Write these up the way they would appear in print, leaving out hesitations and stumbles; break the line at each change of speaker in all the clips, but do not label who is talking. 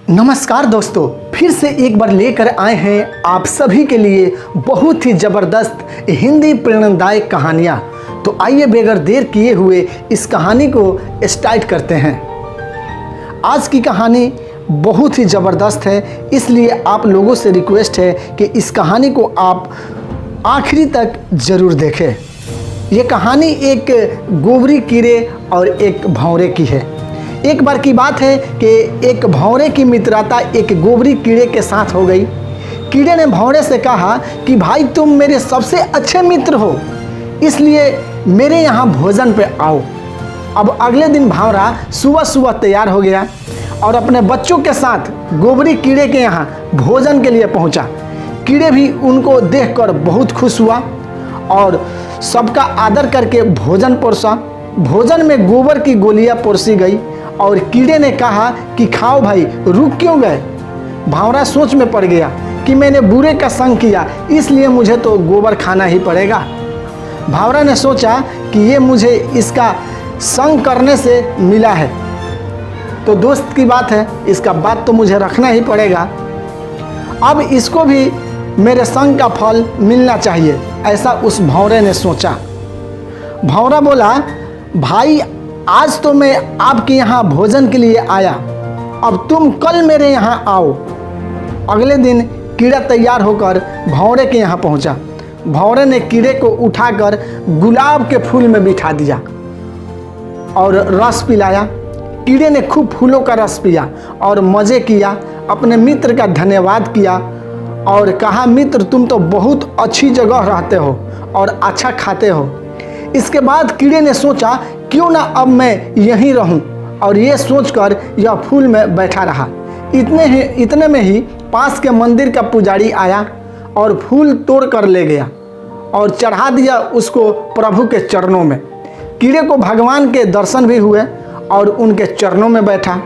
नमस्कार दोस्तों, फिर से एक बार लेकर आए हैं आप सभी के लिए बहुत ही ज़बरदस्त हिंदी प्रेरणादायक कहानियाँ। तो आइए बगैर देर किए हुए इस कहानी को स्टार्ट करते हैं। आज की कहानी बहुत ही ज़बरदस्त है, इसलिए आप लोगों से रिक्वेस्ट है कि इस कहानी को आप आखिरी तक ज़रूर देखें। ये कहानी एक गोबरी कीड़े और एक भंवरे की है। एक बार की बात है कि एक भंवरे की मित्रता एक गोबरी कीड़े के साथ हो गई। कीड़े ने भंवरे से कहा कि भाई तुम मेरे सबसे अच्छे मित्र हो, इसलिए मेरे यहाँ भोजन पे आओ। अब अगले दिन भंवरा सुबह सुबह तैयार हो गया और अपने बच्चों के साथ गोबरी कीड़े के यहाँ भोजन के लिए पहुँचा। कीड़े भी उनको देखकर बहुत खुश हुआ और सबका आदर करके भोजन परोसा। भोजन में गोबर की गोलियाँ परोसी गई और कीड़े ने कहा कि खाओ भाई, रुक क्यों गए। भंवरा सोच में पड़ गया कि मैंने बुरे का संग किया, इसलिए मुझे तो गोबर खाना ही पड़ेगा। भंवरा ने सोचा कि ये मुझे इसका संग करने से मिला है, तो दोस्त की बात है, इसका बात तो मुझे रखना ही पड़ेगा। अब इसको भी मेरे संग का फल मिलना चाहिए, ऐसा उस भंवरे ने सोचा। भंवरा बोला, भाई आज तो मैं आपके यहाँ भोजन के लिए आया, अब तुम कल मेरे यहाँ आओ। अगले दिन कीड़ा तैयार होकर भंवरे के यहाँ पहुँचा। भंवरे ने कीड़े को उठाकर गुलाब के फूल में बिठा दिया और रस पिलाया। कीड़े ने खूब फूलों का रस पिया और मज़े किया, अपने मित्र का धन्यवाद किया और कहा, मित्र तुम तो बहुत अच्छी जगह रहते हो और अच्छा खाते हो। इसके बाद कीड़े ने सोचा क्यों ना अब मैं यहीं रहूं, और ये सोचकर यह फूल में बैठा रहा। इतने में ही पास के मंदिर का पुजारी आया और फूल तोड़ कर ले गया और चढ़ा दिया उसको प्रभु के चरणों में। कीड़े को भगवान के दर्शन भी हुए और उनके चरणों में बैठा।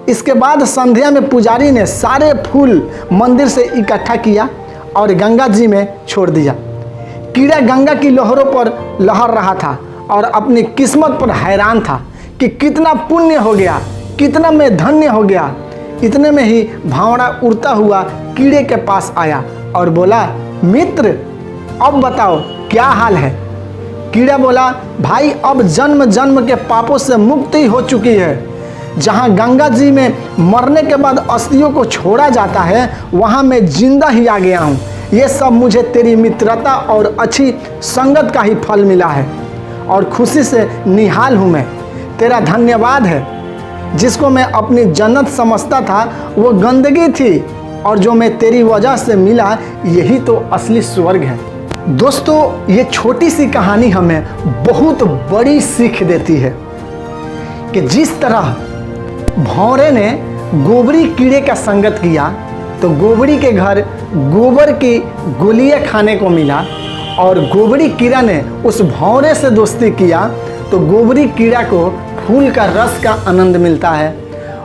इसके बाद संध्या में पुजारी ने सारे फूल मंदिर से इकट्ठा किया और गंगा जी में छोड़ दिया। कीड़ा गंगा की लहरों पर लहर रहा था और अपनी किस्मत पर हैरान था कि कितना पुण्य हो गया, कितना मैं धन्य हो गया। इतने में ही भंवरा उड़ता हुआ कीड़े के पास आया और बोला, मित्र अब बताओ क्या हाल है। कीड़ा बोला, भाई अब जन्म जन्म के पापों से मुक्ति हो चुकी है। जहाँ गंगा जी में मरने के बाद अस्थियों को छोड़ा जाता है, वहाँ मैं जिंदा ही आ गया हूँ। ये सब मुझे तेरी मित्रता और अच्छी संगत का ही फल मिला है और खुशी से निहाल हूँ मैं। तेरा धन्यवाद है। जिसको मैं अपनी जन्नत समझता था वो गंदगी थी, और जो मैं तेरी वजह से मिला यही तो असली स्वर्ग है। दोस्तों, ये छोटी सी कहानी हमें बहुत बड़ी सीख देती है कि जिस तरह भंवरे ने गोबरी कीड़े का संगत किया तो गोबरी के घर गोबर की गोलियां खाने को मिला, और गोबरी कीड़ा ने उस भंवरे से दोस्ती किया तो गोबरी कीड़ा को फूल का रस का आनंद मिलता है।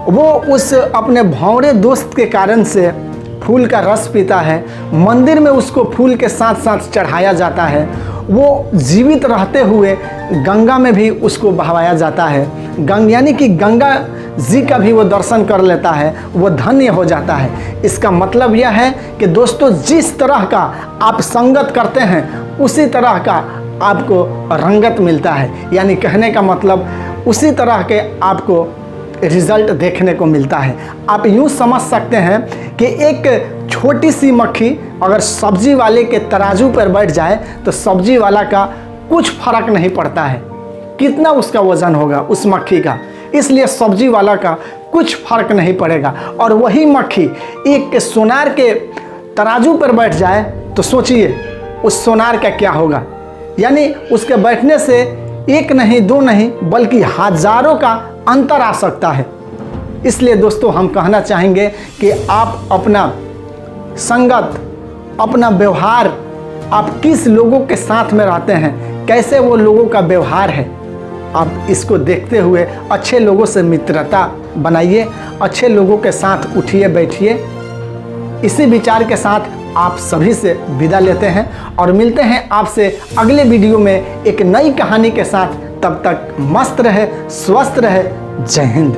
वो उस अपने भंवरे दोस्त के कारण से फूल का रस पीता है। मंदिर में उसको फूल के साथ साथ चढ़ाया जाता है। वो जीवित रहते हुए गंगा में भी उसको बहाया जाता है। यानी कि गंगा जी का भी वो दर्शन कर लेता है, वो धन्य हो जाता है। इसका मतलब यह है कि दोस्तों, जिस तरह का आप संगत करते हैं उसी तरह का आपको रंगत मिलता है। यानी कहने का मतलब उसी तरह के आपको रिजल्ट देखने को मिलता है। आप यूँ समझ सकते हैं कि एक छोटी सी मक्खी अगर सब्जी वाले के तराजू पर बैठ जाए तो सब्जी वाला का कुछ फर्क नहीं पड़ता है, कितना उसका वजन होगा उस मक्खी का, इसलिए सब्जी वाला का कुछ फर्क नहीं पड़ेगा। और वही मक्खी एक सोनार के तराजू पर बैठ जाए तो सोचिए उस सोनार का क्या होगा। यानी उसके बैठने से एक नहीं दो नहीं बल्कि हजारों का अंतर आ सकता है। इसलिए दोस्तों, हम कहना चाहेंगे कि आप अपना संगत, अपना व्यवहार, आप किस लोगों के साथ में रहते हैं, कैसे वो लोगों का व्यवहार है, आप इसको देखते हुए अच्छे लोगों से मित्रता बनाइए, अच्छे लोगों के साथ उठिए बैठिए। इसी विचार के साथ आप सभी से विदा लेते हैं और मिलते हैं आपसे अगले वीडियो में एक नई कहानी के साथ। तब तक मस्त रहे, स्वस्थ रहे। जय हिंद।